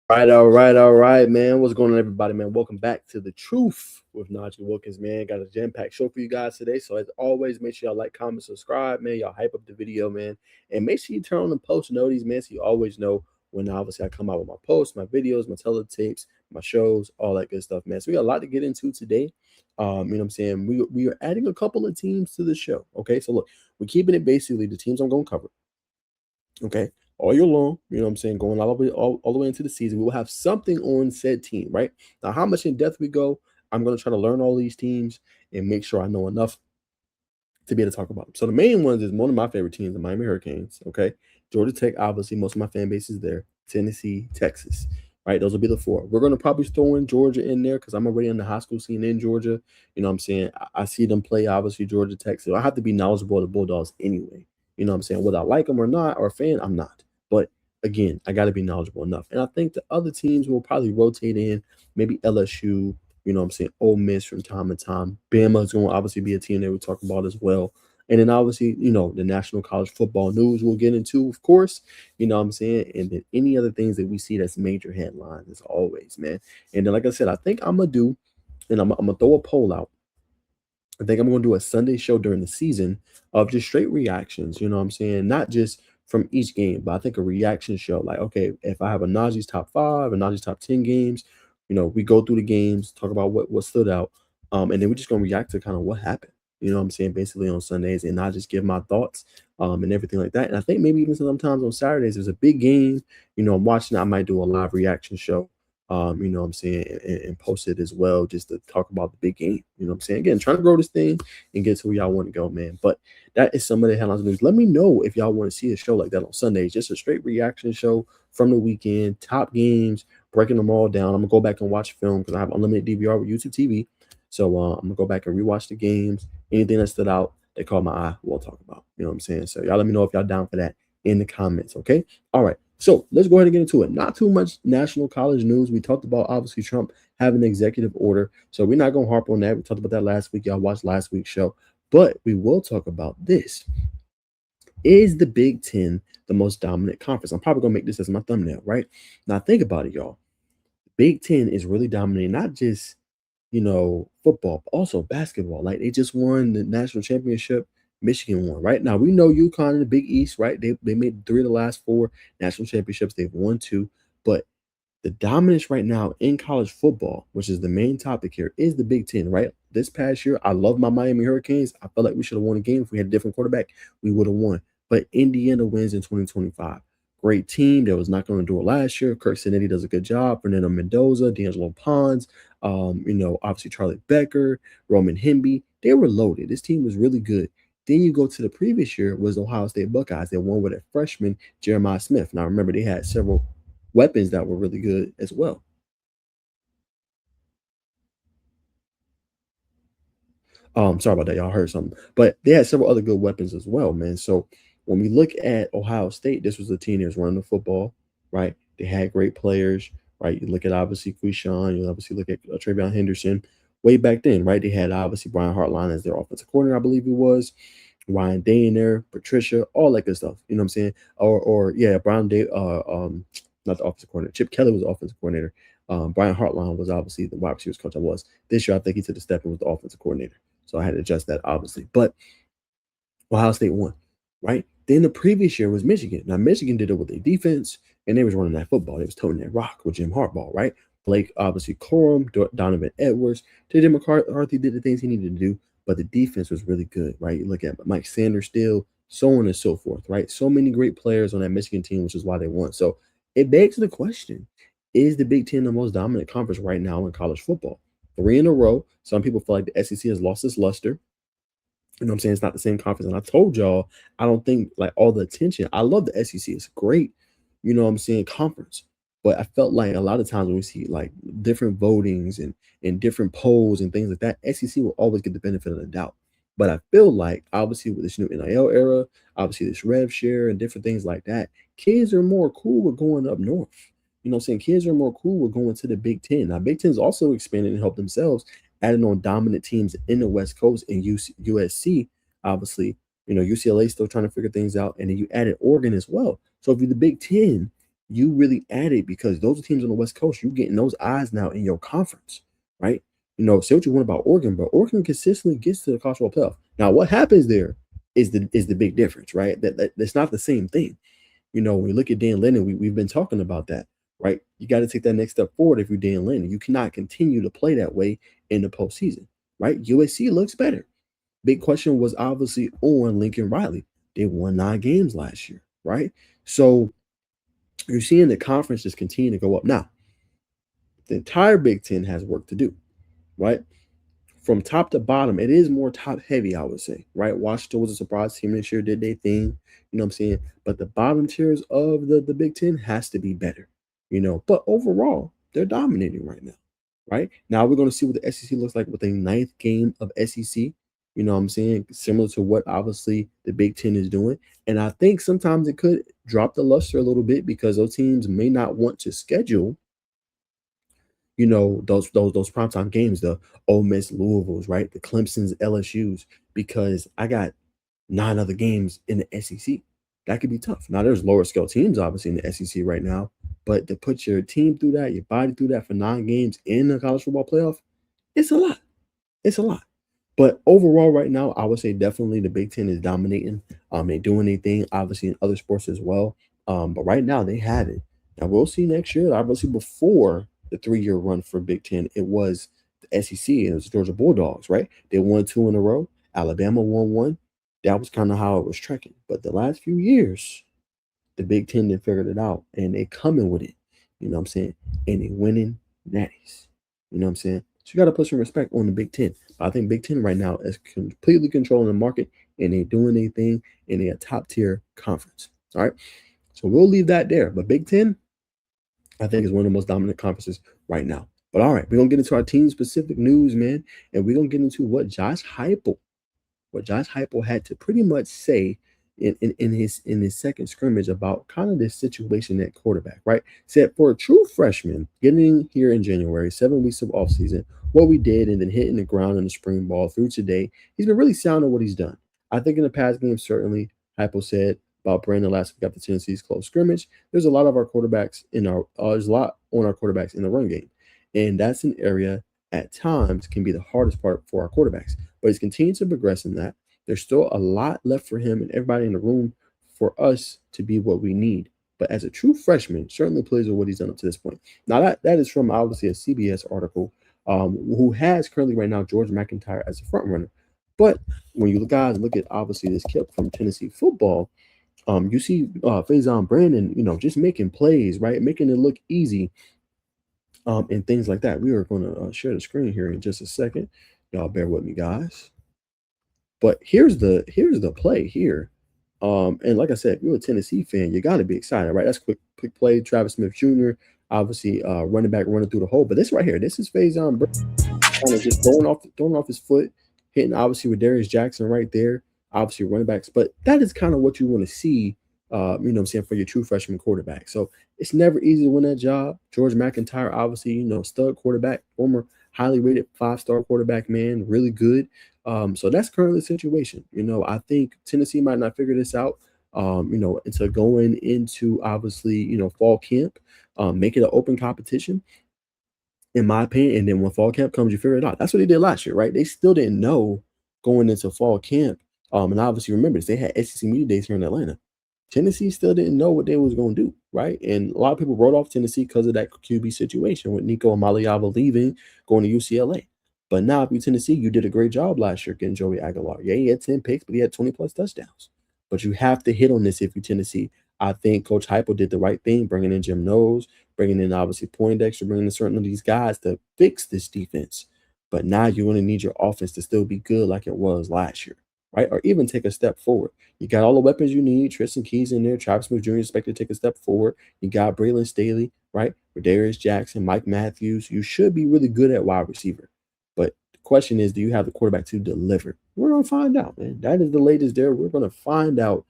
All right, man. What's going on, everybody, man? Welcome back to the Truth with Najeh Wilkins, man. Got a jam-packed show for you guys today. So as always, make sure y'all like, comment, subscribe, man. Y'all hype up the video, man. And make sure you turn on the post notices, man, so you always know when obviously I come out with my posts, my videos, my teletapes, my shows, all that good stuff, man. So we got a lot to get into today. You know what I'm saying? We are adding a couple of teams to the show. Okay. So look, we're keeping it basically the teams I'm gonna cover. Okay, all year long, you know what I'm saying, going all the way into the season, we will have something on said team, right? Now, how much in depth we go, I'm going to try to learn all these teams and make sure I know enough to be able to talk about them. So the main ones is one of my favorite teams, the Miami Hurricanes, okay? Georgia Tech, obviously, most of my fan base is there. Tennessee, Texas, right? Those will be the four. We're going to probably throw in Georgia in there because I'm already in the high school scene in Georgia. You know what I'm saying? I see them play, obviously, Georgia Tech. So I have to be knowledgeable of the Bulldogs anyway. You know what I'm saying? Whether I like them or not, or a fan, I'm not. But again, I got to be knowledgeable enough. And I think the other teams will probably rotate in, maybe LSU, you know what I'm saying, Ole Miss from time to time. Bama is going to obviously be a team that we talk about as well. And then obviously, you know, the National College Football News we'll get into, of course, you know what I'm saying? And then any other things that we see that's major headlines as always, man. And then, like I said, I think I'm going to do, and I'm going to throw a poll out. I think I'm going to do a Sunday show during the season of just straight reactions, you know what I'm saying? Not just from each game, but I think a reaction show. Like, okay, if I have a Najee's top 5, a Najee's top 10 games, you know, we go through the games, talk about what stood out, and then we're just gonna react to kind of what happened. You know what I'm saying? Basically on Sundays, and I just give my thoughts and everything like that. And I think maybe even sometimes on Saturdays, there's a big game, you know, I'm watching. I might do a live reaction show. You know what I'm saying, and post it as well, just to talk about the big game. You know what I'm saying? Again, trying to grow this thing and get to where y'all want to go, man. But that is some of the headlines news. Let me know if y'all want to see a show like that on Sundays, just a straight reaction show from the weekend, top games, breaking them all down. I'm gonna go back and watch film because I have unlimited DVR with YouTube TV. So I'm gonna go back and rewatch the games. Anything that stood out that caught my eye, we'll talk about. You know what I'm saying? So y'all let me know if y'all down for that in the comments. Okay. All right. So let's go ahead and get into it. Not too much national college news. We talked about obviously Trump having an executive order. So we're not gonna harp on that. We talked about that last week. Y'all watched last week's show. But we will talk about this. Is the Big Ten the most dominant conference? I'm probably gonna make this as my thumbnail, right? Now think about it, y'all. Big Ten is really dominating, not just football, but also basketball. Like they just won the national championship. Michigan won, right? Now we know UConn in the Big East, right? They made 3 of the last 4 national championships. They've won 2, but the dominance right now in college football, which is the main topic here, is the Big Ten, right? This past year, I love my Miami Hurricanes. I felt like we should have won a game. If we had a different quarterback, we would have won. But Indiana wins in 2025. Great team that was not going to do it last year. Kirk Cinetti does a good job. Fernando Mendoza, D'Angelo Pons, obviously Charlie Becker, Roman Hemby. They were loaded. This team was really good. Then you go to the previous year was Ohio State Buckeyes. They won with a freshman, Jeremiah Smith. Now remember, they had several weapons that were really good as well. Sorry about that. Y'all heard something, but they had several other good weapons as well, man. So when we look at Ohio State, this was a team that was running the football, right? They had great players, right? You look at obviously Quishon, you obviously look at Travion Henderson. Way back then, right? They had obviously Brian Hartline as their offensive coordinator, I believe he was. Ryan Day in there, Patricia, all that good stuff. You know what I'm saying? Or yeah, Brian Day, not the offensive coordinator. Chip Kelly was the offensive coordinator. Brian Hartline was obviously the wide receivers coach I was. This year, I think he took a step and was the offensive coordinator. So I had to adjust that, obviously. But Ohio State won, right? Then the previous year was Michigan. Now, Michigan did it with their defense, and they was running that football. They was toting that rock with Jim Harbaugh, right? Blake, obviously, Corum, Donovan Edwards. J.J. McCarthy did the things he needed to do, but the defense was really good, right? You look at Mike Sanders still, so on and so forth, right? So many great players on that Michigan team, which is why they won. So it begs the question, is the Big Ten the most dominant conference right now in college football? 3 in a row. Some people feel like the SEC has lost its luster. You know what I'm saying? It's not the same conference. And I told y'all, I don't think like all the attention. I love the SEC. It's great, you know what I'm saying, conference. But I felt like a lot of times when we see like different votings and different polls and things like that, SEC will always get the benefit of the doubt. But I feel like obviously with this new NIL era, obviously this rev share and different things like that, kids are more cool with going up north. You know what I'm saying? Kids are more cool with going to the Big Ten. Now, Big Ten's also expanded and helped themselves, adding on dominant teams in the West Coast and USC, obviously. UCLA still trying to figure things out. And then you added Oregon as well. So if you're the Big Ten, you really added because those are teams on the West Coast. You getting those eyes now in your conference, right? Say what you want about Oregon, but Oregon consistently gets to the college football playoff. Now, what happens there is the big difference, right? That's not the same thing. When you look at Dan Lennon, we've been talking about that, right? You got to take that next step forward if you're Dan Lennon. You cannot continue to play that way in the postseason, right? USC looks better. Big question was obviously on Lincoln Riley. They won 9 games last year, right? So you're seeing the conference just continue to go up. Now, the entire Big Ten has work to do, right? From top to bottom, it is more top heavy, I would say, right? Washington was a surprise team this year, did their thing, you know what I'm saying? But the bottom tiers of the Big Ten has to be better, But overall, they're dominating right now, right? Now we're going to see what the SEC looks like with a 9th game of SEC, you know what I'm saying? Similar to what obviously the Big Ten is doing. And I think sometimes it could drop the luster a little bit because those teams may not want to schedule those primetime games, the Ole Miss Louisvilles, right? The Clemson's, LSU's, because I got 9 other games in the SEC. That could be tough. Now there's lower scale teams obviously in the SEC right now, but to put your team through that, your body through that for 9 games in the college football playoff, it's a lot. It's a lot. But overall, right now, I would say definitely the Big Ten is dominating. They're doing anything, obviously, in other sports as well. But right now, they have it. Now, we'll see next year. Obviously, before the 3-year run for Big Ten, it was the SEC and it was the Georgia Bulldogs, right? They won 2 in a row. Alabama won 1. That was kind of how it was trekking. But the last few years, the Big Ten they figured it out, and they coming with it. You know what I'm saying? And they winning natties. You know what I'm saying? So you got to put some respect on the Big Ten. I think Big Ten right now is completely controlling the market, and they're doing their thing, and they're a top-tier conference. All right? So we'll leave that there. But Big Ten, I think, is one of the most dominant conferences right now. But all right, we're going to get into our team-specific news, man, and we're going to get into what Josh Heupel had to pretty much say in his second scrimmage about kind of this situation at quarterback, right? Said for a true freshman getting here in January, 7 weeks of offseason, what we did and then hitting the ground in the spring ball through today, he's been really sound on what he's done. I think in the past game, certainly, Heupel said about Brandon last week after Tennessee's close scrimmage, there's a lot of our quarterbacks there's a lot on our quarterbacks in the run game. And that's an area at times can be the hardest part for our quarterbacks. But he's continued to progress in that. There's still a lot left for him and everybody in the room for us to be what we need. But as a true freshman, certainly plays with what he's done up to this point. Now, that is from obviously a CBS article who has currently right now George MacIntyre as a front runner. But when you guys look at obviously this clip from Tennessee football, you see Faizon Brandon, just making plays, right? Making it look easy and things like that. We are going to share the screen here in just a second. Y'all bear with me, guys. But here's the play here. And like I said, if you're a Tennessee fan, you got to be excited, right? That's quick play. Travis Smith Jr., obviously running back, running through the hole. But this right here, this is Faizon kind of just throwing off his foot, hitting obviously with Darius Jackson right there, obviously running backs. But that is kind of what you want to see, for your true freshman quarterback. So it's never easy to win that job. George MacIntyre, obviously, stud quarterback, former highly rated 5-star quarterback, man, really good. So that's currently the situation. I think Tennessee might not figure this out, into going into obviously, fall camp, make it an open competition, in my opinion. And then when fall camp comes, you figure it out. That's what they did last year, right? They still didn't know going into fall camp. And obviously remember this, they had SEC media days here in Atlanta. Tennessee still didn't know what they was going to do, right? And a lot of people wrote off Tennessee because of that QB situation with Nico Amaliava leaving, going to UCLA. But now, if you're Tennessee, you did a great job last year getting Joey Aguilar. Yeah, he had 10 picks, but he had 20-plus touchdowns. But you have to hit on this if you're Tennessee. I think Coach Heupel did the right thing, bringing in Jim Knowles, bringing in, obviously, Poindexter, bringing in certain of these guys to fix this defense. But now you're going to need your offense to still be good like it was last year, right? Or even take a step forward. You got all the weapons you need. Tristan Keys in there. Travis Smith Jr. expected to take a step forward. You got Braylon Staley, right? Darius Jackson, Mike Matthews. You should be really good at wide receiver. But the question is, do you have the quarterback to deliver? We're going to find out, man. That is the latest there. We're going to find out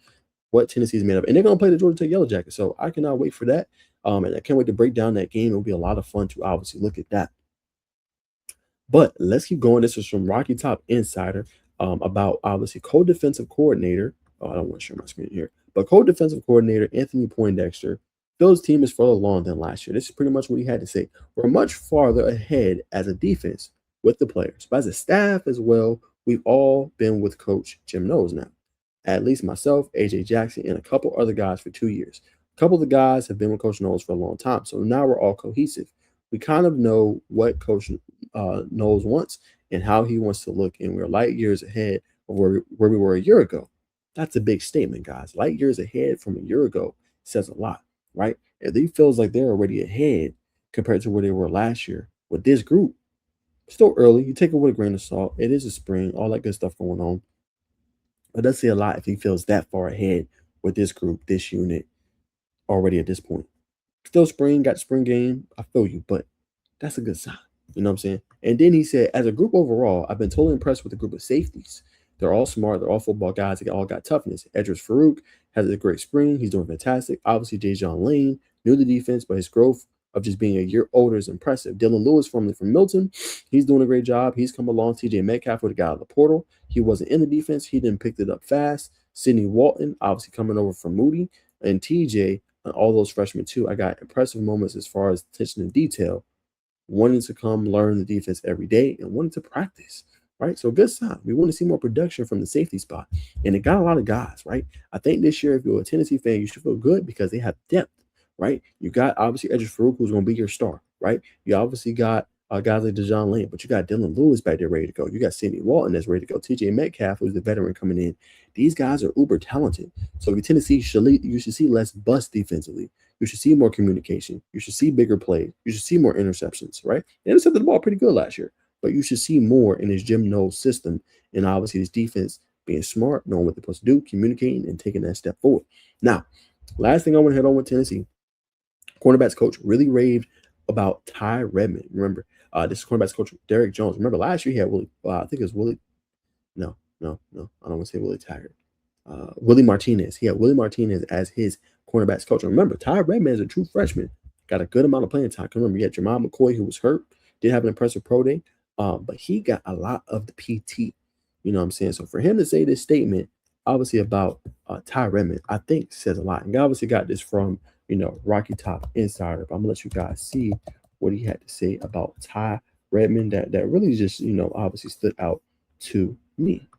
what Tennessee's made of. And they're going to play the Georgia Tech Yellow Jackets. So I cannot wait for that. And I can't wait to break down that game. It'll be a lot of fun to obviously look at that. But let's keep going. This is from Rocky Top Insider about obviously co-defensive coordinator. Oh, I don't want to share my screen here. But co-defensive coordinator Anthony Poindexter Phil's team is further along than last year. This is pretty much what he had to say. We're much farther ahead as a defense with the players, but as a staff as well, we've all been with Coach Jim Knowles now. At least myself, AJ Jackson, and a couple other guys for 2 years. A couple of the guys have been with Coach Knowles for a long time, so now we're all cohesive. We kind of know what Coach Knowles wants and how he wants to look, and we're light years ahead of where we were a year ago. That's a big statement, guys. Light years ahead from a year ago says a lot, right? If he feels like they're already ahead compared to where they were last year with this group, still early. You take it with a grain of salt. It is a spring, all that good stuff going on. It does say a lot if he feels that far ahead with this group, this unit already at this point. Still spring, got spring game. I feel you, but that's a good sign. You know what I'm saying? And then he said, as a group overall, I've been totally impressed with the group of safeties. They're all smart. They're all football guys. They all got toughness. Edris Farouk has a great spring. He's doing fantastic. Obviously, Jay John Lane knew the defense, but his growth of just being a year older is impressive. Dylan Lewis, formerly from Milton, he's doing a great job. He's come along. TJ Metcalf would have got out of the portal. He wasn't in the defense. He didn't pick it up fast. Sidney Walton, obviously coming over from Moody, and TJ, and all those freshmen too. I got impressive moments as far as attention to detail, wanting to come learn the defense every day and wanting to practice, right? So good sign. We want to see more production from the safety spot. And it got a lot of guys, right? I think this year, if you're a Tennessee fan, you should feel good because they have depth, right? You got obviously Edris Farouk, who's going to be your star, right? You obviously got guys like DeJohn Lane, but you got Dylan Lewis back there ready to go. You got Sidney Walton that's ready to go. TJ Metcalf, who's the veteran coming in. These guys are uber talented. So if you're Tennessee, you should see less bust defensively. You should see more communication. You should see bigger plays. You should see more interceptions, right? They intercepted the ball pretty good last year, but you should see more in his Jim Knowles system and obviously his defense being smart, knowing what they're supposed to do, communicating, and taking that step forward. Now, last thing I want to head on with Tennessee, cornerbacks coach really raved about Ty Redmond. Remember, this is cornerbacks coach Derek Jones. Remember, last year he had Willie, I think it was Willie. No. I don't want to say Willie Taggart. Willie Martinez. He had Willie Martinez as his cornerbacks coach. And remember, Ty Redmond is a true freshman. Got a good amount of playing time. Remember, you had Jamal McCoy, who was hurt, did have an impressive pro day, but he got a lot of the PT. You know what I'm saying? So for him to say this statement, obviously about Ty Redmond, I think says a lot. And obviously got this from, Rocky Top Insider. But I'm going to let you guys see what he had to say about Ty Redmond that really just, obviously stood out to me.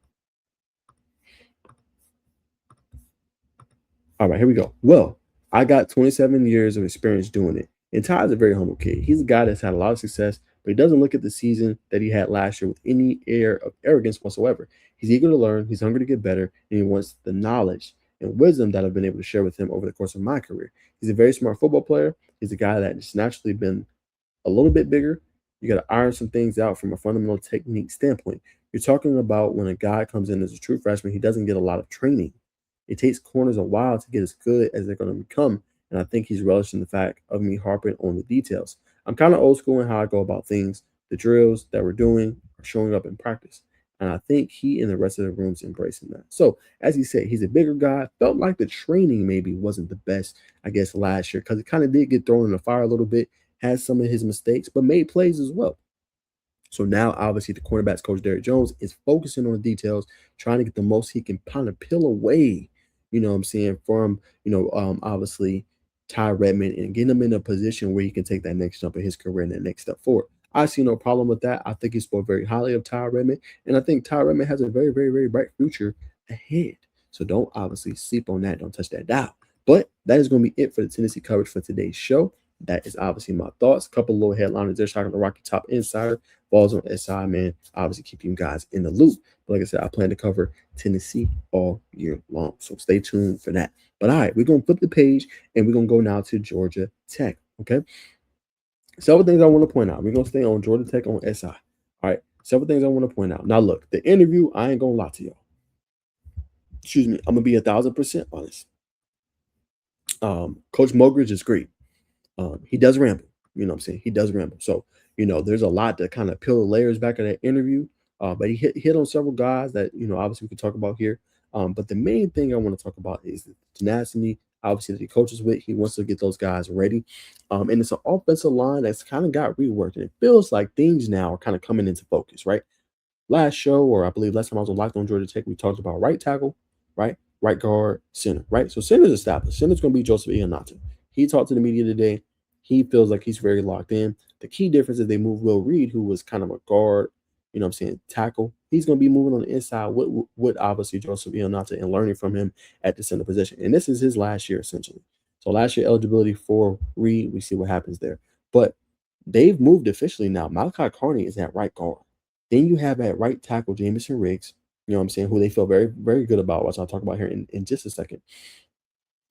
All right, here we go. Well, I got 27 years of experience doing it. And Ty's a very humble kid. He's a guy that's had a lot of success, but he doesn't look at the season that he had last year with any air of arrogance whatsoever. He's eager to learn, he's hungry to get better, and he wants the knowledge and wisdom that I've been able to share with him over the course of my career. He's a very smart football player. He's a guy that just naturally been a little bit bigger. You got to iron some things out from a fundamental technique standpoint. You're talking about when a guy comes in as a true freshman, he doesn't get a lot of training. It takes corners a while to get as good as they're going to become. And I think he's relishing the fact of me harping on the details. I'm kind of old school in how I go about things. The drills that we're doing are showing up in practice. And I think he and the rest of the room's embracing that. So, as he said, he's a bigger guy. Felt like the training maybe wasn't the best, I guess, last year because it kind of did get thrown in the fire a little bit, had some of his mistakes, but made plays as well. So now, obviously, the cornerbacks coach Derek Jones is focusing on the details, trying to get the most he can kind of peel away, from, obviously, Ty Redmond and getting him in a position where he can take that next jump in his career and that next step forward. I see no problem with that. I think he spoke very highly of Ty Redmond, and I think Ty Redmond has a very, very, very bright future ahead. So don't obviously sleep on that. Don't touch that dial. But that is going to be it for the Tennessee coverage for today's show. That is obviously my thoughts. A couple little headliners there. Shout out to Rocky Top Insider. Balls on SI, man. Obviously keep you guys in the loop. But like I said, I plan to cover Tennessee all year long. So stay tuned for that. But all right, we're going to flip the page and we're going to go now to Georgia Tech. Okay. Several things I want to point out. We're going to stay on Georgia Tech on SI. All right. Several things I want to point out. Now, look, the interview, I ain't going to lie to y'all. Excuse me. I'm going to be 1,000% honest. Coach Mogridge is great. He does ramble. You know what I'm saying? He does ramble. So, there's a lot to kind of peel the layers back of that interview. But he hit on several guys that, obviously we could talk about here. But the main thing I want to talk about is the tenacity, obviously, that he coaches with. He wants to get those guys ready. And it's an offensive line that's kind of got reworked. And it feels like things now are kind of coming into focus, right? Last show, or I believe last time I was on Locked on Georgia Tech, we talked about right tackle, right? Right guard, center, right? So center's established. Center's going to be Joseph Iheanacho. He talked to the media today. He feels like he's very locked in. The key difference is they move Will Reed, who was kind of a guard, tackle. He's going to be moving on the inside with obviously Joseph Ionata and learning from him at the center position. And this is his last year, essentially. So last year eligibility for Reed, we see what happens there. But they've moved officially now. Malachi Carney is at right guard. Then you have at right tackle Jameson Riggs, who they feel very, very good about, which I'll talk about here in just a second.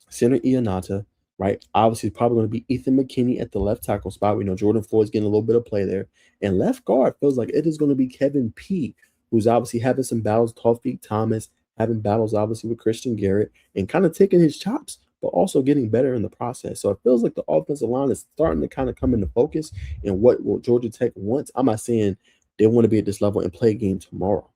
Center Ionata, right? Obviously, probably going to be Ethan McKinney at the left tackle spot. We know Jordan Floyd's getting a little bit of play there. And left guard feels like it is going to be Kevin Peay, who's obviously having some battles, Tawfiq Thomas, having battles obviously with Christian Garrett, and kind of taking his chops, but also getting better in the process. So it feels like the offensive line is starting to kind of come into focus and what Georgia Tech wants. I'm not saying they want to be at this level and play a game tomorrow.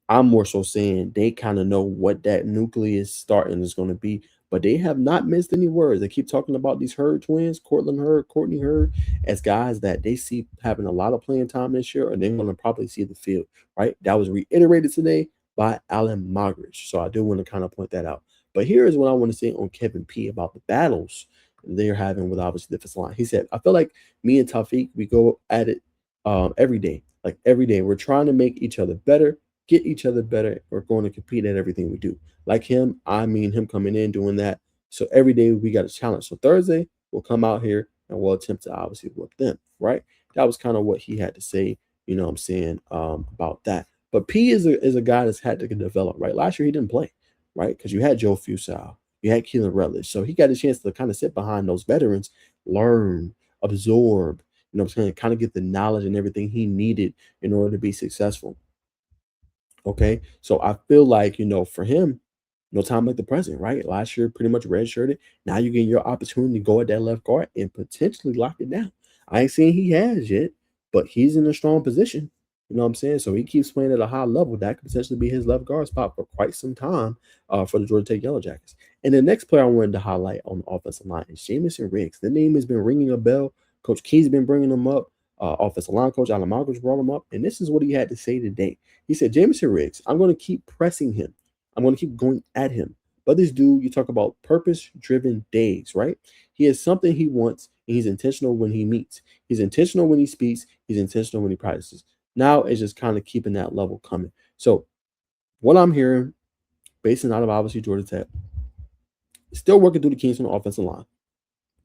I'm more so saying they kind of know what that nucleus starting is going to be, but they have not missed any words. They keep talking about these Hurd twins, Cortland Hurd, Courtney Hurd, as guys that they see having a lot of playing time this year, and they're going to probably see the field, right? That was reiterated today by Alan Mogridge. So I do want to kind of point that out. But here is what I want to say on Kevin Peay about the battles they're having with obviously the defensive line. He said, I feel like me and Tawfiq, we go at it every day. Like every day, we're trying to make each other better, get each other better. We're going to compete at everything we do. Like him, I mean him coming in doing that. So every day we got a challenge. So Thursday we'll come out here and we'll attempt to obviously whip them, right? That was kind of what he had to say, about that. But P is a guy that's had to develop, right? Last year he didn't play, right? Because you had Joe Fusau, you had Keelan Rutledge. So he got a chance to kind of sit behind those veterans, learn, absorb, kind of get the knowledge and everything he needed in order to be successful. Okay. So I feel like, for him, no time like the present, right? Last year, pretty much redshirted. Now you're getting your opportunity to go at that left guard and potentially lock it down. I ain't saying he has yet, but he's in a strong position. You know what I'm saying? So he keeps playing at a high level. That could potentially be his left guard spot for quite some time for the Georgia Tech Yellow Jackets. And the next player I wanted to highlight on the offensive line is Jameson Riggs. The name has been ringing a bell. Coach Key's been bringing him up. Offensive line coach Alan Malcolm brought him up. And this is what he had to say today. He said, Jameson Riggs, I'm going to keep pressing him. I'm going to keep going at him. But this dude, you talk about purpose-driven days, right? He has something he wants, and he's intentional when he meets. He's intentional when he speaks. He's intentional when he practices. Now it's just kind of keeping that level coming. So what I'm hearing, basing out of obviously Georgia Tech, still working through the kinks on the offensive line.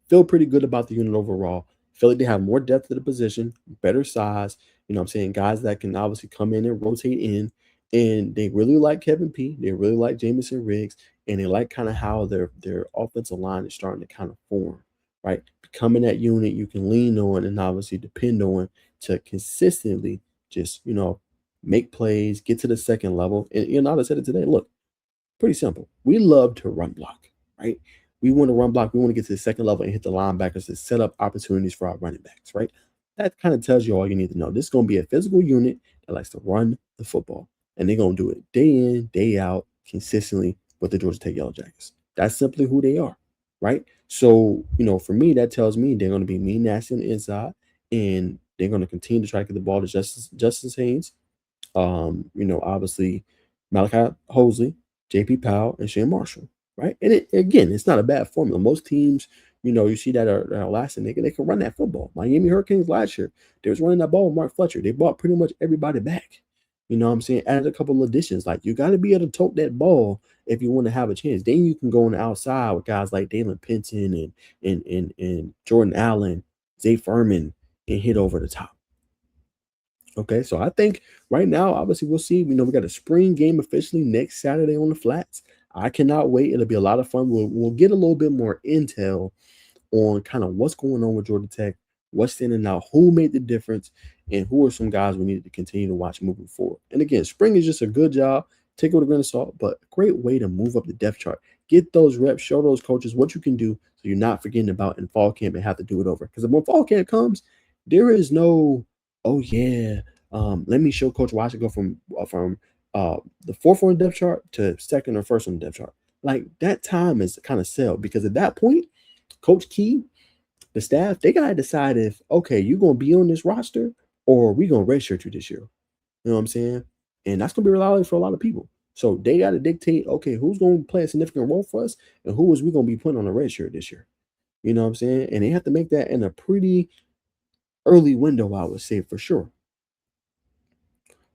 Feel pretty good about the unit overall. Feel like they have more depth to the position, better size. Guys that can obviously come in and rotate in. And they really like Kevin Peay. They really like Jameson Riggs. And they like kind of how their offensive line is starting to kind of form, right? Becoming that unit you can lean on and obviously depend on to consistently just, make plays, get to the second level. And I said it today. Look, pretty simple. We love to run block, right? We want to run block. We want to get to the second level and hit the linebackers to set up opportunities for our running backs, right? That kind of tells you all you need to know. This is going to be a physical unit that likes to run the football. And they're going to do it day in, day out, consistently with the Georgia Tech Yellow Jackets. That's simply who they are, right? So, for me, that tells me they're going to be mean, nasty on the inside, and they're going to continue to try to get the ball to Justice Haynes. Obviously, Malachi Hosley, J.P. Powell, and Shane Marshall, right? And again, it's not a bad formula. Most teams, you see that are lasting. They can run that football. Miami Hurricanes last year, they was running that ball with Mark Fletcher. They brought pretty much everybody back. You know what I'm saying? Added a couple of additions. Like, you got to be able to tote that ball if you want to have a chance. Then you can go on the outside with guys like Dalen Penton and Jordan Allen, Zay Furman, and hit over the top. Okay, so I think right now, obviously, we'll see. We got a spring game officially next Saturday on the flats. I cannot wait. It'll be a lot of fun. We'll get a little bit more intel on kind of what's going on with Georgia Tech, what's standing out, who made the difference, and who are some guys we need to continue to watch moving forward. And again, spring is just a good job. Take it with a grain of salt, but a great way to move up the depth chart. Get those reps, show those coaches what you can do so you're not forgetting about in fall camp and have to do it over. Because when fall camp comes, there is no, oh yeah, let me show Coach why I should go from the fourth on the depth chart to second or first on the depth chart. Like, that time is kind of sell, because at that point, Coach Key, the staff, they got to decide if, okay, you're going to be on this roster or we going to redshirt you this year. You know what I'm saying? And that's going to be reliable for a lot of people. So they got to dictate, okay, who's going to play a significant role for us and who is we going to be putting on the red shirt this year? You know what I'm saying? And they have to make that in a pretty early window, I would say for sure.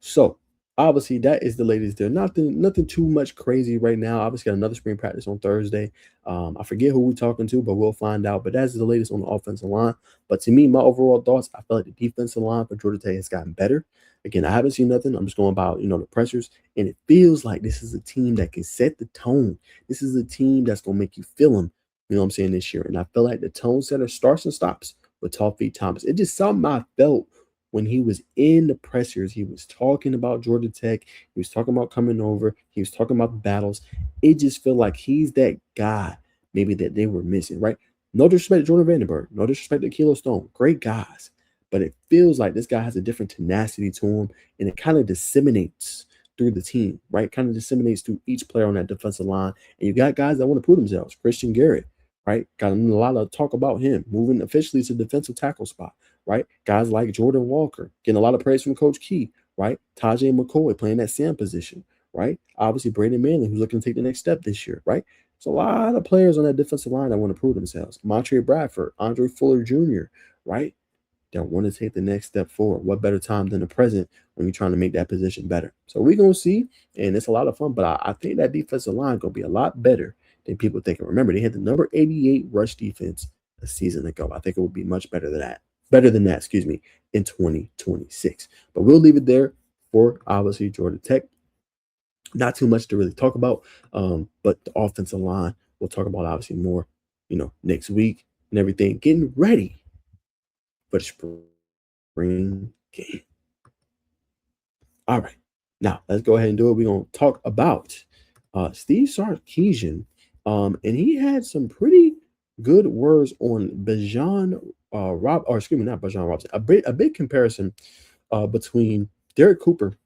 So obviously that is the latest there. Nothing too much crazy right now. Obviously got another spring practice on Thursday. I forget who we're talking to, but we'll find out. But that's the latest on the offensive line. But to me, my overall thoughts, I feel like the defensive line for Georgia Tech has gotten better. Again, I haven't seen nothing. I'm just going about, the pressures. And it feels like this is a team that can set the tone. This is a team that's going to make you feel them, you know what I'm saying, this year. And I feel like the tone setter starts and stops with Toffee Thomas. It just something I felt when he was in the pressers. He was talking about Georgia Tech. He was talking about coming over. He was talking about the battles. It just felt like he's that guy maybe that they were missing, right? No disrespect to Jordan Vandenberg. No disrespect to Kilo Stone. Great guys. But it feels like this guy has a different tenacity to him, and it kind of disseminates through the team, right? Kind of disseminates through each player on that defensive line. And you got guys that want to prove themselves. Christian Garrett, right? Got a lot of talk about him moving officially to defensive tackle spot, right? Guys like Jordan Walker getting a lot of praise from Coach Key, right? Tajay McCoy playing that Sam position, right? Obviously, Braden Manley, who's looking to take the next step this year, right? There's a lot of players on that defensive line that want to prove themselves. Montre Bradford, Andre Fuller Jr., right? That want to take the next step forward. What better time than the present when you're trying to make that position better? So we're going to see, and it's a lot of fun, but I think that defensive line going to be a lot better than people think. And remember, they had the number 88 rush defense a season ago. I think it will be much better than that. Better than that, excuse me, in 2026. But we'll leave it there for obviously Georgia Tech. Not too much to really talk about, but the offensive line we'll talk about obviously more, next week and everything. Getting ready for the spring game. All right, now let's go ahead and do it. We're gonna talk about Steve Sarkisian, and he had some pretty good words on Bijan or excuse me, not Bijan Robinson. A big comparison between Derek Cooper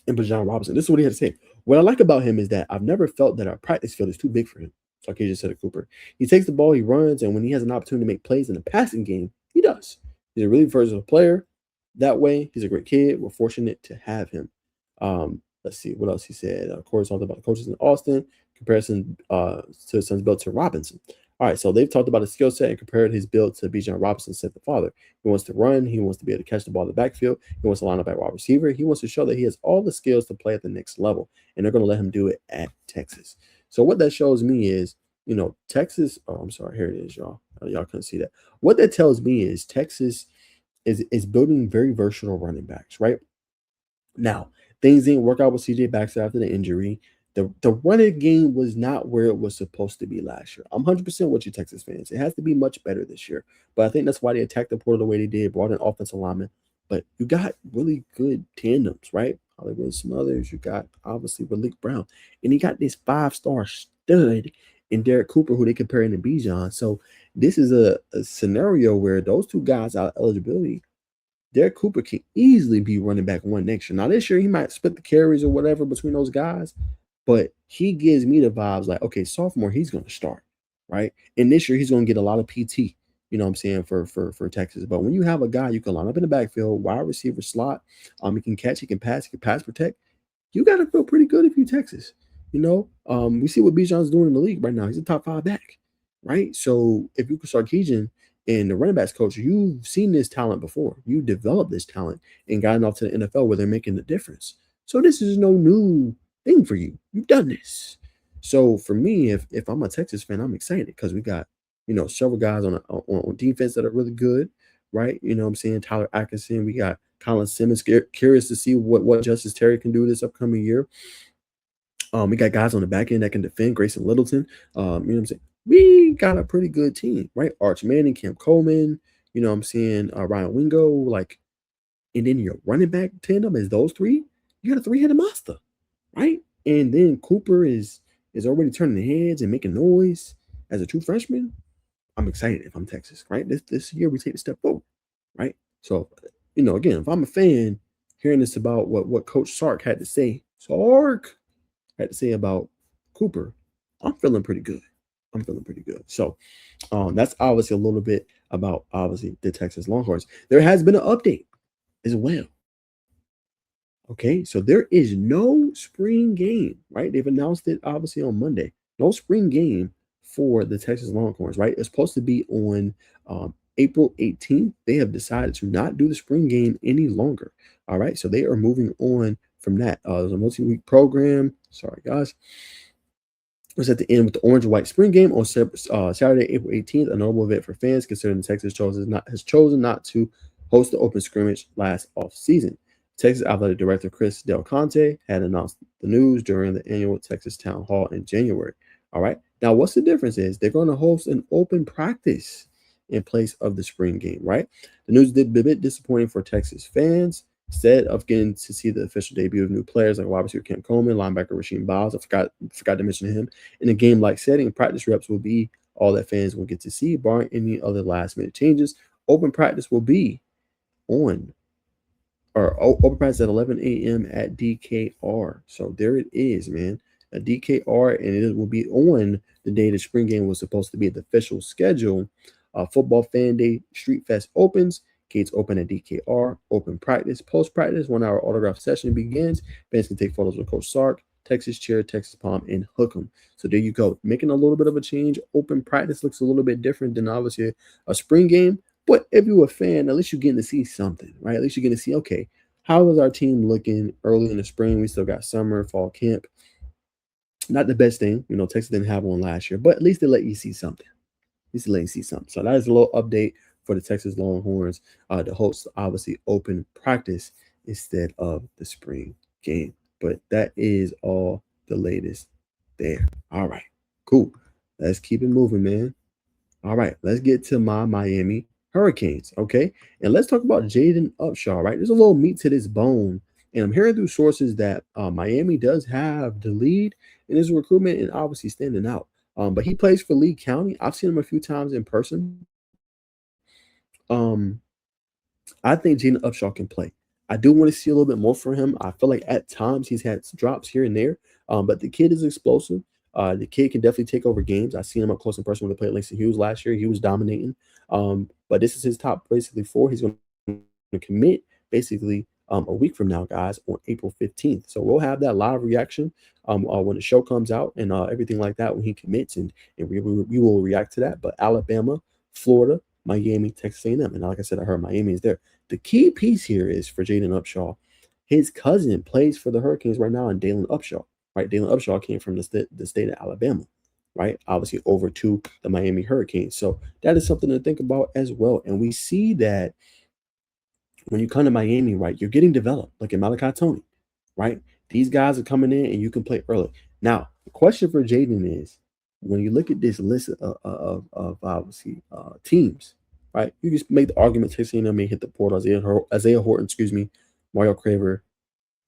and Bijan Robinson. This is what he had to say. What I like about him is that I've never felt that our practice field is too big for him. Sarkisian said to Cooper. He takes the ball, he runs, and when he has an opportunity to make plays in the passing game, he does. He's a really versatile player. That way, he's a great kid. We're fortunate to have him. Let's see what else he said. Of course, talked about the coaches in Austin, comparison to his son's build to Robinson. All right, so they've talked about his skill set and compared his build to Bijan Robinson, said the father. He wants to run. He wants to be able to catch the ball in the backfield. He wants to line up at wide receiver. He wants to show that he has all the skills to play at the next level, and they're going to let him do it at Texas. So what that shows me is, Texas. Oh, I'm sorry. Here it is, y'all. Y'all couldn't see that. What that tells me is Texas is building very versatile running backs, right? Now, things didn't work out with CJ Baxter after the injury. The running game was not where it was supposed to be last year. I'm 100% with you, Texas fans. It has to be much better this year. But I think that's why they attacked the portal the way they did, brought in offensive linemen. But you got really good tandems, right? Hollywood Smothers, you got obviously Malik Brown. And you got this 5-star stud in Derek Cooper, who they comparing to Bijan. So this is a scenario where those two guys out of eligibility, Derek Cooper can easily be running back one next year. Now, this year, he might split the carries or whatever between those guys, but he gives me the vibes like, okay, sophomore, he's going to start, right? And this year, he's going to get a lot of PT, you know what I'm saying, for Texas. But when you have a guy you can line up in the backfield, wide receiver slot, he can catch, he can pass protect, you got to feel pretty good if you Texas. We see what Bijan's doing in the league right now. He's a top 5 back, right? So if you can start Keegan and the running backs coach, you've seen this talent before. You developed this talent and gotten off to the NFL where they're making the difference. So this is no new thing for you. You've done this. So for me, if I'm a Texas fan, I'm excited because we got, several guys on defense that are really good, right? You know what I'm saying? Tyler Atkinson, we got Colin Simmons. Curious to see what Justice Terry can do this upcoming year. We got guys on the back end that can defend. Grayson Littleton. You know what I'm saying? We got a pretty good team, right? Arch Manning, Cam Coleman, you know what I'm saying? Ryan Wingo, and then your running back tandem is those three. You got a three-headed monster, right? And then Cooper is already turning heads and making noise as a true freshman. I'm excited if I'm Texas, right? This year we take a step forward, right? So, again, if I'm a fan, hearing this about what Coach Sark had to say, about Cooper, I'm feeling pretty good. So that's obviously a little bit about obviously the Texas Longhorns. There has been an update as well. Okay, so there is no spring game, right? They've announced it obviously on Monday. No spring game for the Texas Longhorns, right? It's supposed to be on April 18th. They have decided to not do the spring game any longer. All right, so they are moving on from that. There's a multi-week program. Sorry, guys. Was at the end with the orange and white spring game on Saturday, April 18th, a notable event for fans considering Texas has chosen not to host the open scrimmage last offseason. Texas Athletic Director Chris Del Conte had announced the news during the annual Texas Town Hall in January. All right. Now, what's the difference is they're going to host an open practice in place of the spring game, right? The news did be a bit disappointing for Texas fans. Instead of getting to see the official debut of new players like wide receiver Kent Coleman, linebacker Rasheem Biles, I forgot to mention him. In a game-like setting, practice reps will be all that fans will get to see, barring any other last-minute changes. Open practice will be open practice at 11 a.m. at DKR. So there it is, man. A DKR, and it will be on the day the spring game was supposed to be. The official schedule. Football Fan Day Street Fest opens. Gates open at DKR. Open practice. Post-practice, 1 hour autograph session begins. Fans can take photos with Coach Sark, Texas Chair, Texas Palm, and hook 'em. So there you go. Making a little bit of a change. Open practice looks a little bit different than obviously a spring game. But if you're a fan, at least you're getting to see something, right? At least you're getting to see, okay, how is our team looking early in the spring? We still got summer, fall camp. Not the best thing. Texas didn't have one last year, but at least they let you see something. At least they let you see something. So that is a little update for the Texas Longhorns to host, obviously, open practice instead of the spring game. But that is all the latest there. All right, cool. Let's keep it moving, man. All right, let's get to my Miami Hurricanes, okay? And let's talk about Jaden Upshaw, right? There's a little meat to this bone. And I'm hearing through sources that Miami does have the lead in his recruitment and obviously standing out. But he plays for Lee County. I've seen him a few times in person. I think Jaden Upshaw can play. I do want to see a little bit more from him. I feel like at times he's had drops here and there, but the kid is explosive. The kid can definitely take over games. I've seen him up close in person when they played Langston Hughes last year. He was dominating. But this is his top basically 4. He's going to commit basically a week from now, guys, on April 15th. So we'll have that live reaction when the show comes out and everything like that when he commits, and we will react to that. But Alabama, Florida, Miami, Texas A&M. And like I said, I heard Miami is there. The key piece here is for Jaden Upshaw. His cousin plays for the Hurricanes right now, and Dalen Upshaw. Right, Dalen Upshaw came from the state of Alabama, right? Obviously over to the Miami Hurricanes. So that is something to think about as well. And we see that when you come to Miami, right, you're getting developed, like in Malachi Tony, right? These guys are coming in and you can play early. Now, the question for Jaden is, when you look at this list of obviously teams, right, you just make the argument Texas A&M may hit the portal. Isaiah Horton, Mario Craver.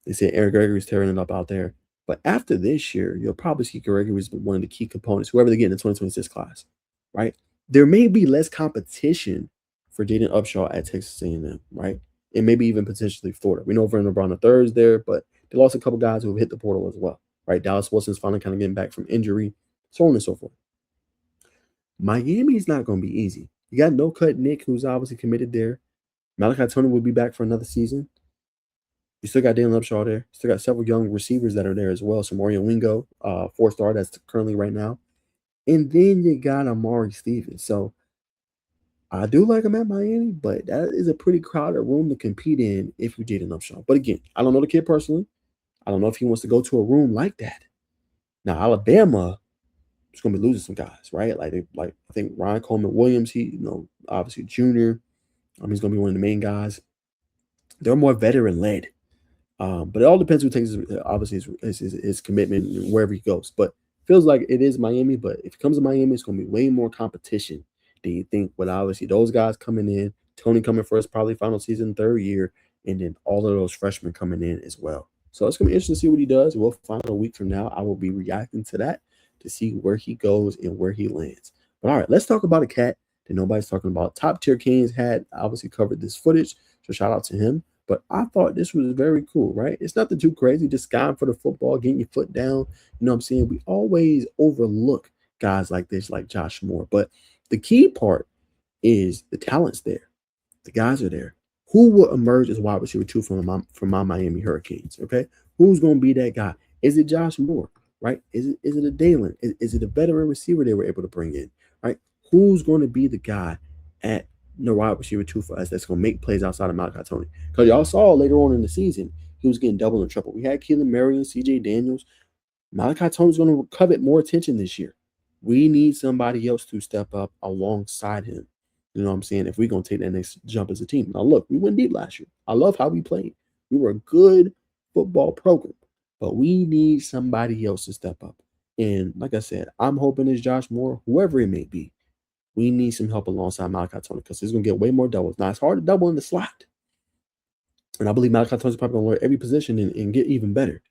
They say Eric Gregory's tearing it up out there. But after this year, you'll probably see Gregory as one of the key components, whoever they get in the 2026 class, right? There may be less competition for Jaden Upshaw at Texas A&M, right? And maybe even potentially Florida. We know Vernon Brown III is there, but they lost a couple guys who have hit the portal as well, right? Dallas Wilson's finally kind of getting back from injury, so on and so forth. Miami's not going to be easy. You got No Cut Nick, who's obviously committed there. Malachi Tony will be back for another season. You still got Dalen Upshaw there. Still got several young receivers that are there as well. So Mario Wingo, 4-star that's currently right now. And then you got Amari Stevens. So I do like him at Miami, but that is a pretty crowded room to compete in if you Jaden Upshaw. But again, I don't know the kid personally. I don't know if he wants to go to a room like that. Now, Alabama is going to be losing some guys, right? Like I think Ryan Coleman Williams, obviously junior. He's going to be one of the main guys. They're more veteran-led. But it all depends who takes obviously his commitment wherever he goes. But feels like it is Miami. But if it comes to Miami, it's going to be way more competition than you think. With obviously those guys coming in, Tony coming first, probably final season, 3rd year, and then all of those freshmen coming in as well. So it's going to be interesting to see what he does. We'll find out a week from now. I will be reacting to that to see where he goes and where he lands. But all right, let's talk about a cat that nobody's talking about. Top Tier Canes had obviously covered this footage, so shout out to him. But I thought this was very cool, right? It's nothing too crazy, just going for the football, getting your foot down. You know what I'm saying? We always overlook guys like this, like Josh Moore. But the key part is the talent's there. The guys are there. Who will emerge as wide receiver 2 from my Miami Hurricanes, okay? Who's going to be that guy? Is it Josh Moore? right? Is it a Dalen? Is it a veteran receiver they were able to bring in, right? Who's going to be the guy at the wide receiver 2 for us that's going to make plays outside of Malachi Tony? Because y'all saw later on in the season, he was getting double and triple. We had Keelan Marion, CJ Daniels. Malachi Tony's going to covet more attention this year. We need somebody else to step up alongside him. You know what I'm saying? If we're going to take that next jump as a team. Now, look, we went deep last year. I love how we played. We were a good football program, but we need somebody else to step up. And like I said, I'm hoping it's Josh Moore, whoever it may be. We need some help alongside Malachi Tony because he's going to get way more doubles. Now, it's hard to double in the slot. And I believe Malachi Tony's probably going to learn every position and get even better.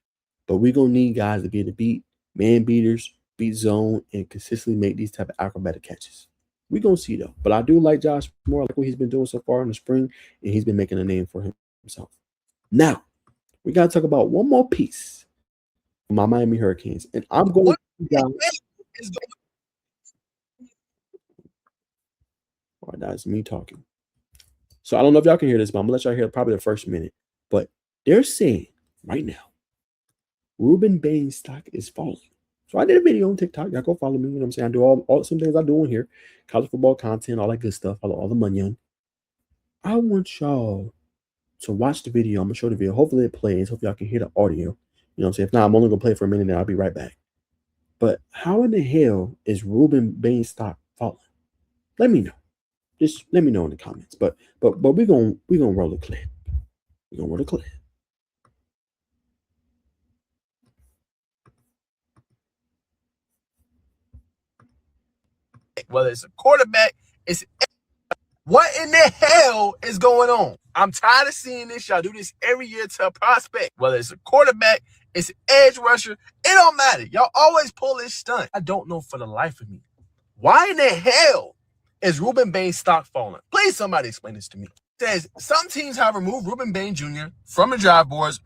But we're going to need guys to be able to beat man beaters, beat zone, and consistently make these type of acrobatic catches. We're going to see, though. But I do like Josh Moore. I like what he's been doing so far in the spring, and he's been making a name for himself. Now, we got to talk about one more piece of my Miami Hurricanes. And I'm going to all right, that's me talking. So I don't know if y'all can hear this, but I'm going to let y'all hear probably the first minute. But they're saying right now, Rueben Bain's stock is falling. So I did a video on TikTok. Y'all go follow me. You know what I'm saying? I do all some things I do on here. College football content, all that good stuff. All the money. I want y'all to watch the video. I'm going to show the video. Hopefully it plays. Hopefully y'all can hear the audio. You know what I'm saying? If not, I'm only going to play it for a minute and I'll be right back. But how in the hell is Rueben Bain's stock falling? Let me know. Just let me know in the comments. But we're gonna roll a clip. We're gonna roll a clip. Whether it's a quarterback, it's what in the hell is going on? I'm tired of seeing this. Y'all do this every year to a prospect. Whether it's a quarterback, it's an edge rusher, it don't matter. Y'all always pull this stunt. I don't know for the life of me. Why in the hell is Rueben Bain's stock falling? Please somebody explain this to me. It says some teams have removed Rueben Bain Jr. from the draft boards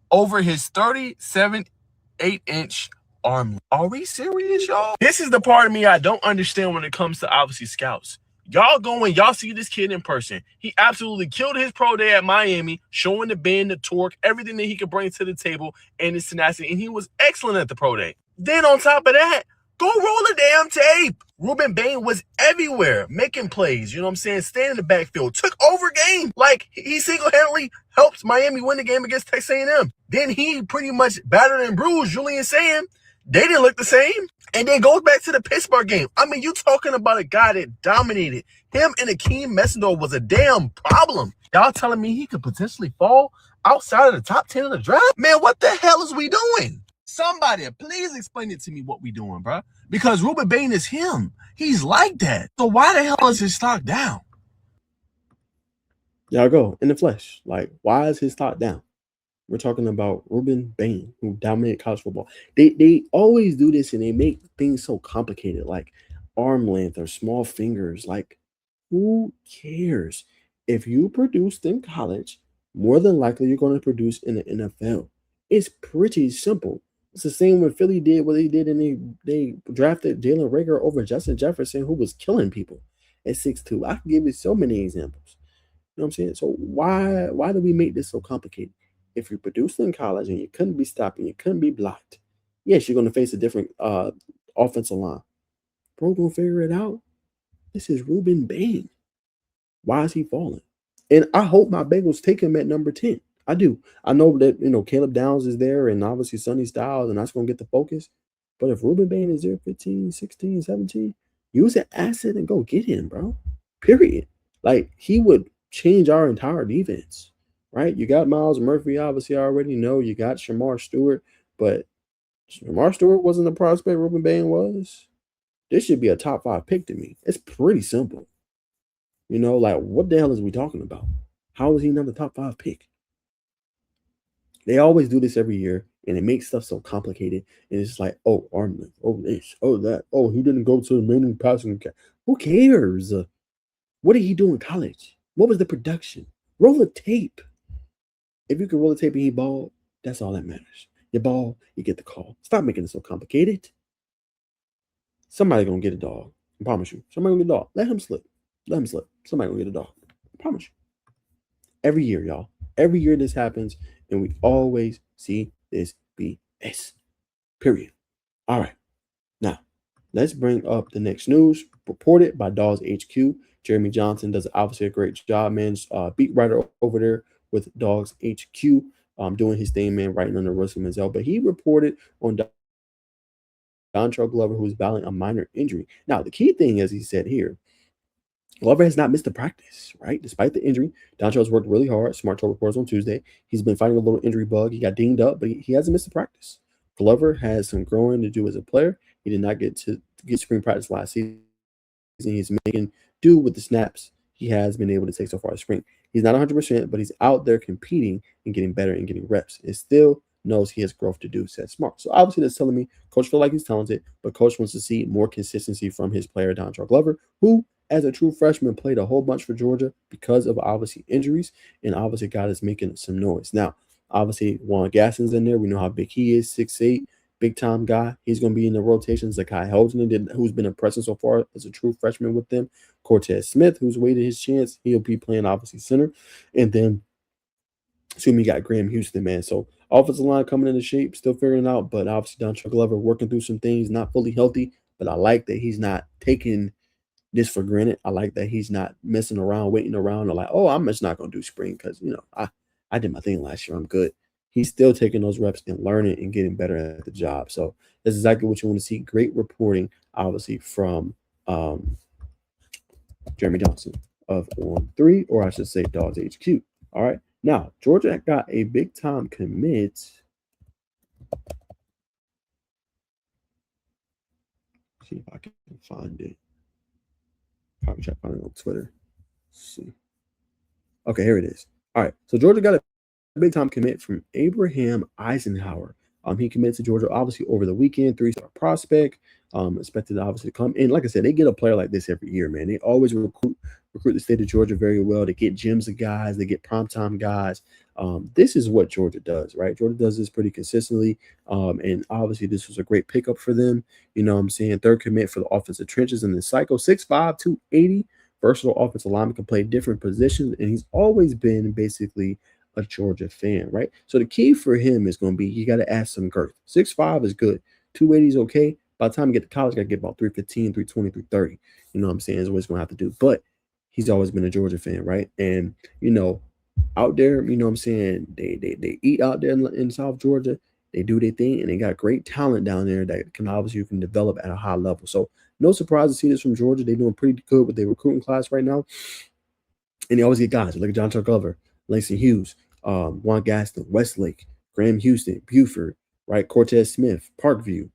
over his 37.8-inch arm. Are we serious, y'all? This is the part of me I don't understand when it comes to obviously scouts. Y'all see this kid in person. He absolutely killed his pro day at Miami, showing the bend, the torque, everything that he could bring to the table and his tenacity, and he was excellent at the pro day. Then on top of that, go roll the damn tape. Rueben Bain was everywhere, making plays, you know what I'm saying, staying in the backfield, took over game. Like, he single-handedly helped Miami win the game against Texas A&M. Then he pretty much battered and bruised Julian Sam. They didn't look the same. And then goes back to the Pittsburgh game. I mean, you talking about a guy that dominated. Him and Akeem Mesendor was a damn problem. Y'all telling me he could potentially fall outside of the top 10 of the draft? Man, what the hell is we doing? Somebody, please explain it to me what we doing, bro. Because Rueben Bain is him. He's like that. So why the hell is his stock down? Y'all go in the flesh. Like, why is his stock down? We're talking about Rueben Bain, who dominated college football. They always do this and they make things so complicated, like arm length or small fingers. Like, who cares? If you produced in college, more than likely you're going to produce in the NFL. It's pretty simple. It's the same when Philly did what they did, and they drafted Jalen Reagor over Justin Jefferson, who was killing people at 6'2". I can give you so many examples. You know what I'm saying? So why do we make this so complicated? If you produced in college and you couldn't be stopped and you couldn't be blocked, yes, you're going to face a different offensive line. Bro, gonna figure it out. This is Rueben Bain. Why is he falling? And I hope my Bengals take him at number 10. I do. I know that, Caleb Downs is there and obviously Sonny Styles, and that's going to get the focus. But if Rueben Bain is there 15, 16, 17, use an asset and go get him, bro. Period. Like, he would change our entire defense. Right? You got Miles Murphy, obviously, I already know. You got Shamar Stewart, but Shamar Stewart wasn't the prospect Rueben Bain was. This should be a top 5 pick to me. It's pretty simple. Like, what the hell is we talking about? How is he not the top 5 pick? They always do this every year, and it makes stuff so complicated. And it's just like, oh, arm length, oh, this, oh, that. Oh, he didn't go to the main passing. Who cares? What did he do in college? What was the production? Roll the tape. If you can roll the tape and he ball, that's all that matters. You ball, you get the call. Stop making it so complicated. Somebody gonna get a dog. I promise you. Somebody gonna get a dog. Let him slip. Let him slip. Somebody gonna get a dog. I promise you. Every year, y'all. Every year this happens, and we always see this BS. period. All right. Now, let's bring up the next news reported by Dogs HQ. Jeremy Johnson does obviously a great job, man. Beat writer over there with Dogs HQ, doing his thing, man, writing under Russell Manziel. But he reported on Dontrell Glover, who's battling a minor injury. Now, the key thing, as he said here, Glover has not missed a practice, right? Despite the injury, Dontrell's worked really hard. Smart told reporters on Tuesday. He's been fighting a little injury bug. He got dinged up, but he hasn't missed a practice. Glover has some growing to do as a player. He did not get to get spring practice last season. He's making do with the snaps he has been able to take so far this spring. He's not 100%, but he's out there competing and getting better and getting reps. It still knows he has growth to do, said Smart. So obviously that's telling me coach feels like he's talented, but coach wants to see more consistency from his player, Dontrell Glover, who as a true freshman played a whole bunch for Georgia because of obviously injuries, and obviously God is making some noise. Now, obviously Juan Gasson's in there. We know how big he is, 6'8", big time guy. He's going to be in the rotations. Zakai Helton, who's been impressive so far as a true freshman with them. Cortez Smith, who's waited his chance. He'll be playing obviously center. And then assuming you got Graham Houston, man. So offensive line coming into shape, still figuring it out. But obviously Dontrell Glover working through some things, not fully healthy. But I like that he's not taking this for granted. I like that he's not messing around, waiting around, or like, oh, I'm just not going to do spring because, I did my thing last year. I'm good. He's still taking those reps and learning and getting better at the job. So that's exactly what you want to see. Great reporting, obviously, from Jeremy Johnson of On3, or I should say Dogs HQ. All right. Now, Georgia got a big-time commit. See if I can find it. Probably try to find it on Twitter. Let's see. Okay, here it is. All right. So Georgia got a big-time commit from Abraham Eisenhower. He committed to Georgia, obviously, over the weekend, 3-star prospect, expected obviously to come. And like I said, they get a player like this every year, man. They always recruit the state of Georgia very well. They get gems of guys. They get primetime guys. This is what Georgia does, right? Georgia does this pretty consistently. And obviously, this was a great pickup for them. You know what I'm saying? Third commit for the offensive trenches in the cycle, 6'5", 280. Versatile offensive lineman, can play different positions. And he's always been basically a Georgia fan, right? So the key for him is going to be you got to add some girth. 6'5" is good. 280 is okay. By the time you get to college, you got to get about 315, 320, 330. You know what I'm saying? Is what he's going to have to do. But he's always been a Georgia fan, right? And, out there, you know what I'm saying, they eat out there in South Georgia. They do their thing, and they got great talent down there that can obviously you can develop at a high level. So no surprise to see this from Georgia. They're doing pretty good with their recruiting class right now. And they always get guys like Dontrell Glover, Langston Hughes, Juan Gaston, Westlake, Graham Houston, Buford, right? Cortez Smith, Parkview,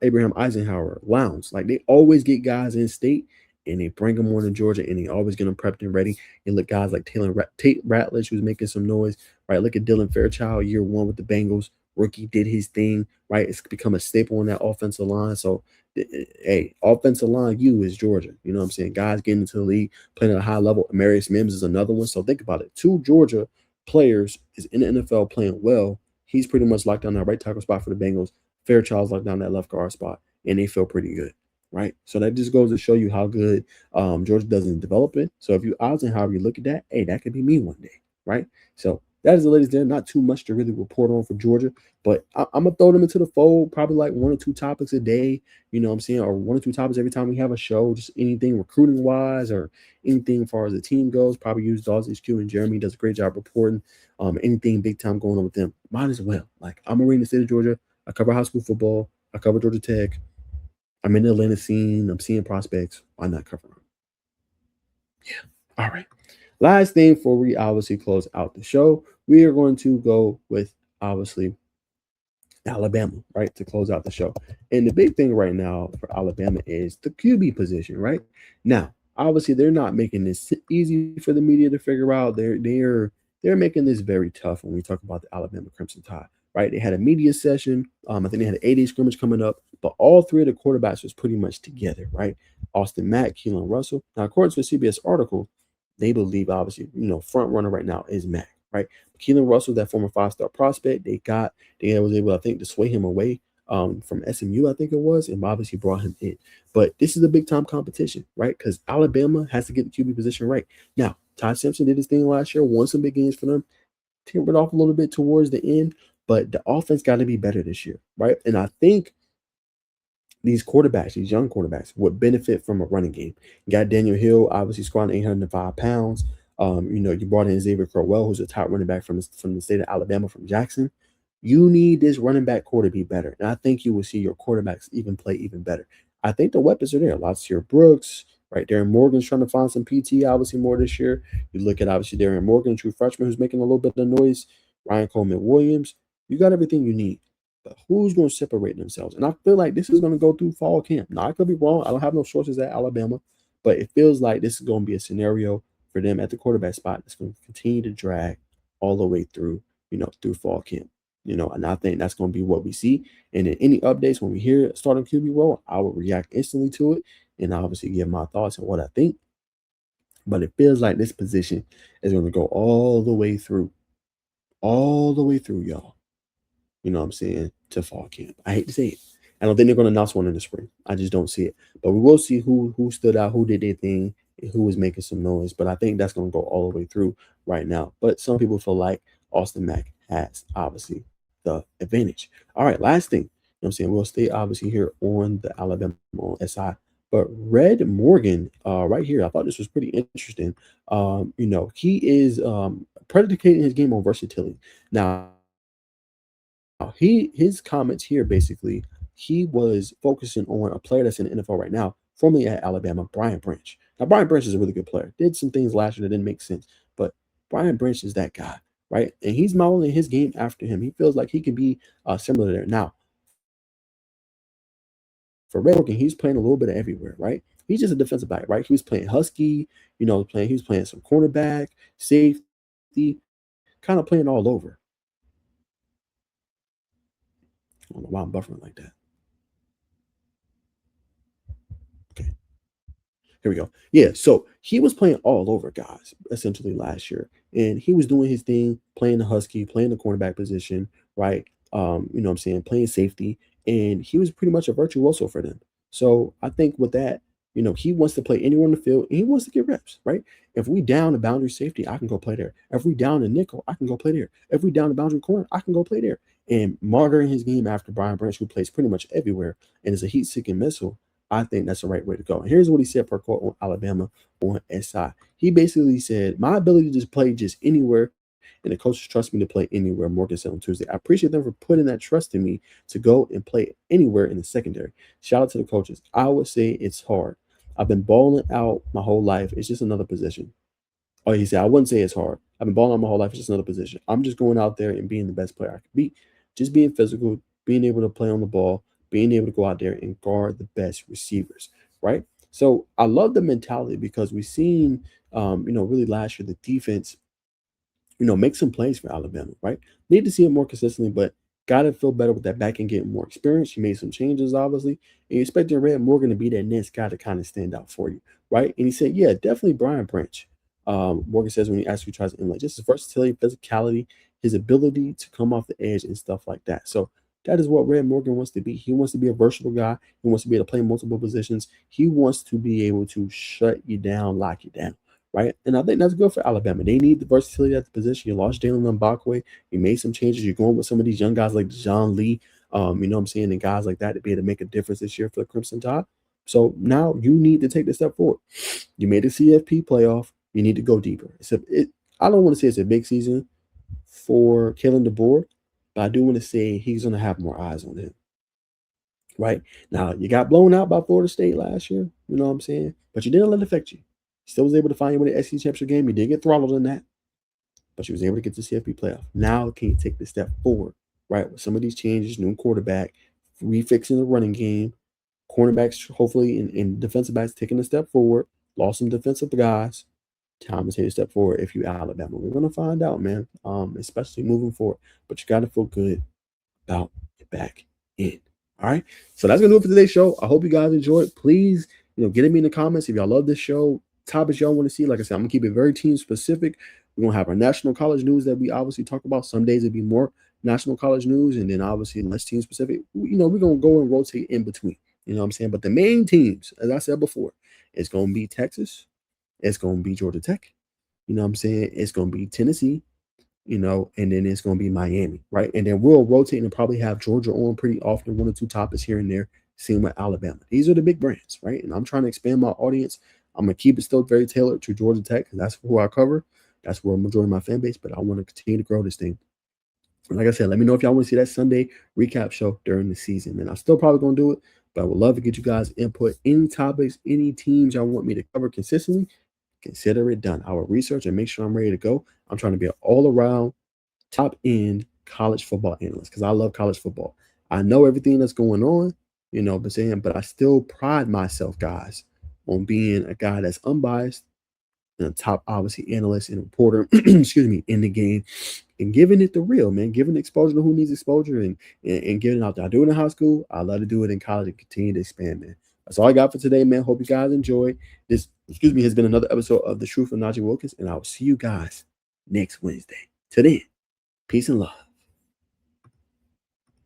Abraham Eisenhower, Lowndes. Like they always get guys in state and they bring them on to Georgia and they always get them prepped and ready. And look, guys like Tate Ratledge, who's making some noise, right? Look at Dylan Fairchild, year one with the Bengals. Rookie did his thing, right? It's become a staple on that offensive line. So, hey, offensive line, is Georgia. You know what I'm saying? Guys getting into the league, playing at a high level. Marius Mims is another one. So think about it. 2 Georgia players is in the NFL playing well. He's pretty much locked down that right tackle spot for the Bengals. Fairchild's locked down that left guard spot, and they feel pretty good, right? So that just goes to show you how good Georgia does in development. So if you odds and however you look at that, hey, that could be me one day, right? So that is the latest there. Not too much to really report on for Georgia, but I'm going to throw them into the fold, probably like 1 or 2 topics a day, you know what I'm saying, or 1 or 2 topics every time we have a show, just anything recruiting-wise or anything as far as the team goes. Probably use Dogs HQ, and Jeremy does a great job reporting anything big time going on with them. Might as well. Like, I'm a in the state of Georgia. I cover high school football. I cover Georgia Tech. I'm in the Atlanta scene. I'm seeing prospects. Why not cover them? Yeah. All right. Last thing before we obviously close out the show, we are going to go with obviously Alabama, right, to close out the show. And the big thing right now for Alabama is the QB position, right? Now, obviously, they're not making this easy for the media to figure out. They're making this very tough when we talk about the Alabama Crimson Tide, right? They had a media session. I think they had an 8-day scrimmage coming up, but all 3 of the quarterbacks was pretty much together, right? Austin Mack, Keelon Russell. Now, according to a CBS article, they believe, obviously, front runner right now is Mack, right? Keelon Russell, that former 5-star prospect, they was able, I think, to sway him away from SMU, I think it was, and obviously brought him in. But this is a big-time competition, right? Because Alabama has to get the QB position right. Now, Ty Simpson did his thing last year, won some big games for them, tempered off a little bit towards the end. but the offense got to be better this year, right? And I think these quarterbacks, these young quarterbacks, would benefit from a running game. You got Daniel Hill, obviously squatting 805 pounds. You brought in Xavier Crowell, who's a top running back from the state of Alabama, from Jackson. You need this running back core to be better. And I think you will see your quarterbacks even play even better. I think the weapons are there. Lots here. Brooks, right? Darren Morgan's trying to find some PT, obviously, more this year. You look at, obviously, Darren Morgan, true freshman, who's making a little bit of noise. Ryan Coleman Williams. You got everything you need. But who's going to separate themselves? And I feel like this is going to go through fall camp. Now, I could be wrong. I don't have no sources at Alabama. But it feels like this is going to be a scenario for them at the quarterback spot that's going to continue to drag all the way through, through fall camp. And I think that's going to be what we see. And in any updates, when we hear starting QB role, I will react instantly to it and obviously give my thoughts on what I think. But it feels like this position is going to go all the way through, y'all. You know what I'm saying, to fall camp. I hate to say it. I don't think they're going to announce one in the spring. I just don't see it. But we will see who stood out, who did their thing, and who was making some noise. But I think that's going to go all the way through right now. But some people feel like Austin Mack has, obviously, the advantage. All right, last thing. You know what I'm saying? We'll stay, obviously, here on the Alabama on SI. But Red Morgan, right here, I thought this was pretty interesting. He is predicating his game on versatility. Now, his comments here, basically, he was focusing on a player that's in the NFL right now, formerly at Alabama, Brian Branch. Now, Brian Branch is a really good player. Did some things last year that didn't make sense, but Brian Branch is that guy, right? And he's modeling his game after him. He feels like he can be similar there. Now, for Red Morgan, he's playing a little bit of everywhere, right? He's just a defensive back, right? He was playing Husky, he was playing some cornerback, safety, kind of playing all over. I don't know why I'm buffering like that. Okay. Here we go. Yeah, so he was playing all over, guys, essentially last year. And he was doing his thing, playing the Husky, playing the cornerback position, right? Playing safety. And he was pretty much a virtuoso for them. So I think with that, he wants to play anywhere on the field and he wants to get reps, right? If we down a boundary safety, I can go play there. If we down a nickel, I can go play there. If we down a boundary corner, I can go play there. And monitoring his game after Brian Branch, who plays pretty much everywhere and is a heat-seeking missile, I think that's the right way to go. And here's what he said per quote on Alabama on SI. He basically said, my ability to just play just anywhere, and the coaches trust me to play anywhere, Morgan said on Tuesday. I appreciate them for putting that trust in me to go and play anywhere in the secondary. Shout out to the coaches. I would say it's hard. I've been balling out my whole life. It's just another position. Oh, he said, I wouldn't say it's hard. I've been balling out my whole life. It's just another position. I'm just going out there and being the best player I can be. Just being physical, being able to play on the ball, being able to go out there and guard the best receivers, right? So I love the mentality because we've seen, really last year, the defense, make some plays for Alabama, right? Need to see it more consistently, but got to feel better with that back and getting more experience. You made some changes, obviously, and you expecting Red Morgan to be that next guy to kind of stand out for you, right? And he said, yeah, definitely Brian Branch. Morgan says when he actually tries to emulate just his versatility, physicality, his ability to come off the edge and stuff like that. So that is what Red Morgan wants to be. He wants to be a versatile guy. He wants to be able to play multiple positions. He wants to be able to shut you down, lock you down, right? And I think that's good for Alabama. They need the versatility at the position. You lost Jalen Mbakwe. You made some changes. You're going with some of these young guys like John Lee, and guys like that to be able to make a difference this year for the Crimson Tide. So now you need to take the step forward. You made a CFP playoff. You need to go deeper. I don't want to say it's a big season for Kalen DeBoer, but I do want to say he's going to have more eyes on him. Right? Now, you got blown out by Florida State last year. You know what I'm saying? But you didn't let it affect you. Still was able to find you with the SEC championship game. You did get throttled in that, but you was able to get to the CFP playoff. Now, can you take the step forward, right? With some of these changes, new quarterback, refixing the running game, cornerbacks, hopefully, and defensive backs taking a step forward, lost some defensive guys. Time to take a step forward if you Alabama. We're going to find out, man, especially moving forward. But you got to feel good about your back end. All right? So that's going to do it for today's show. I hope you guys enjoyed. Please, get at me in the comments if y'all love this show. Topics y'all want to see. Like I said, I'm going to keep it very team specific. We're going to have our national college news that we obviously talk about. Some days it'll be more national college news, and then obviously less team specific. We're going to go and rotate in between. You know what I'm saying? But the main teams, as I said before, it's going to be Texas. It's going to be Georgia Tech. You know what I'm saying? It's going to be Tennessee. you know, and then it's going to be Miami, right? And then we'll rotate and probably have Georgia on pretty often, 1 or 2 topics here and there, same with Alabama. These are the big brands, right? And I'm trying to expand my audience. I'm going to keep it still very tailored to Georgia Tech because that's who I cover. That's where I'm majority of my fan base, but I want to continue to grow this thing. And like I said, let me know if y'all want to see that Sunday recap show during the season. And I'm still probably going to do it, but I would love to get you guys input, any topics, any teams y'all want me to cover consistently. Consider it done. I will research and make sure I'm ready to go. I'm trying to be an all-around, top-end college football analyst because I love college football. I know everything that's going on, you know what I'm saying, but I still pride myself, guys, on being a guy that's unbiased and a top, obviously, analyst and reporter, excuse me, in the game and giving it the real, man, giving exposure to who needs exposure and giving it out there. I do it in high school. I love to do it in college and continue to expand, man. That's all I got for today, man. Hope you guys enjoy. This, excuse me, has been another episode of The Truth with Najeh Wilkins, and I will see you guys next Wednesday. Till then, peace and love.